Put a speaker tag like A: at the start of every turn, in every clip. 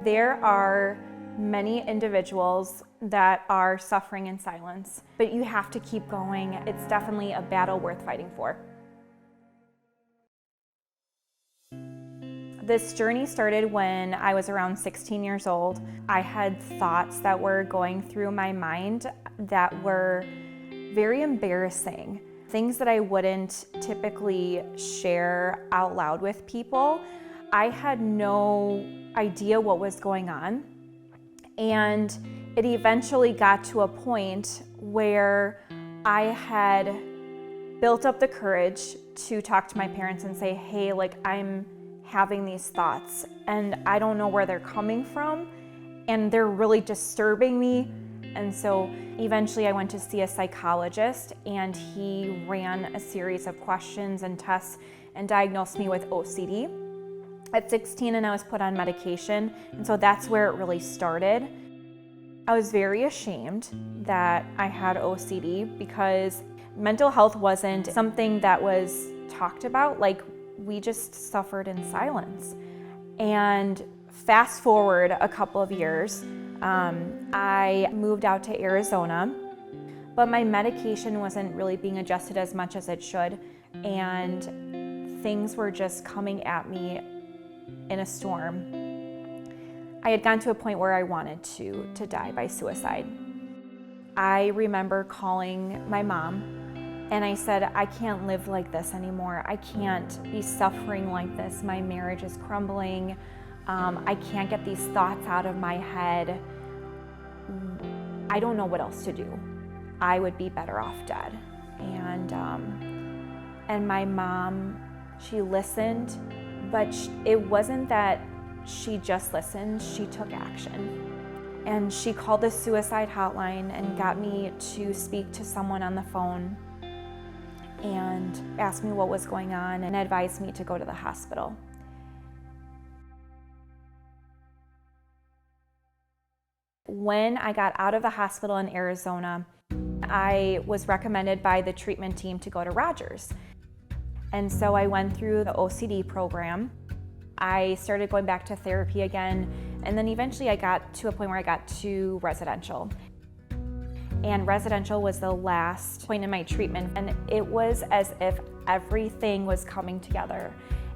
A: There are many individuals that are suffering in silence, but you have to keep going. It's definitely a battle worth fighting for. This journey started when I was around 16 years old. I had thoughts that were going through my mind that were very embarrassing. Things that I wouldn't typically share out loud with people. I had no idea what was going on. And it eventually got to a point where I had built up the courage to talk to my parents and say, hey, I'm having these thoughts and I don't know where they're coming from and they're really disturbing me. And so eventually I went to see a psychologist and he ran a series of questions and tests and diagnosed me with OCD. At 16 and I was put on medication, and so that's where it really started. I was very ashamed that I had OCD because mental health wasn't something that was talked about. We just suffered in silence. And fast forward a couple of years, I moved out to Arizona, but my medication wasn't really being adjusted as much as it should, and things were just coming at me in a storm. I had gotten to a point where I wanted to die by suicide. I remember calling my mom and I said, I can't live like this anymore. I can't be suffering like this. My marriage is crumbling. I can't get these thoughts out of my head. I don't know what else to do. I would be better off dead. And my mom, she listened, but it wasn't that she just listened, she took action. And she called the suicide hotline and got me to speak to someone on the phone and asked me what was going on and advised me to go to the hospital. When I got out of the hospital in Arizona, I was recommended by the treatment team to go to Rogers. And so I went through the OCD program. I started going back to therapy again, and then eventually I got to a point where I got to residential. And residential was the last point in my treatment, and it was as if everything was coming together.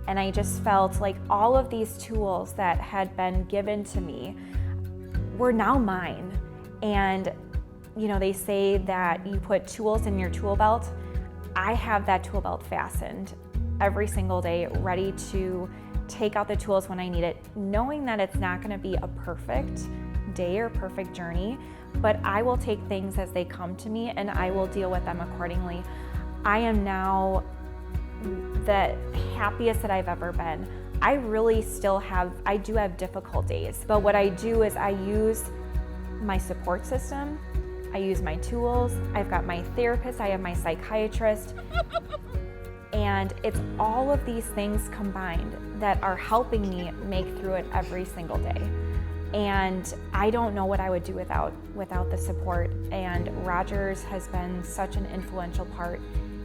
A: And I just felt like all of these tools that had been given to me were now mine. And they say that you put tools in your tool belt. I have that tool belt fastened every single day, ready to take out the tools when I need it, knowing that it's not going to be a perfect day or perfect journey, but I will take things as they come to me and I will deal with them accordingly. I am now the happiest that I've ever been. I do have difficult days, but what I do is I use my support system, I use my tools, I've got my therapist, I have my psychiatrist, and it's all of these things combined that are helping me make through it every single day. And I don't know what I would do without the support. And Rogers has been such an influential part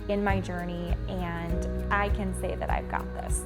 A: in my journey, and I can say that I've got this.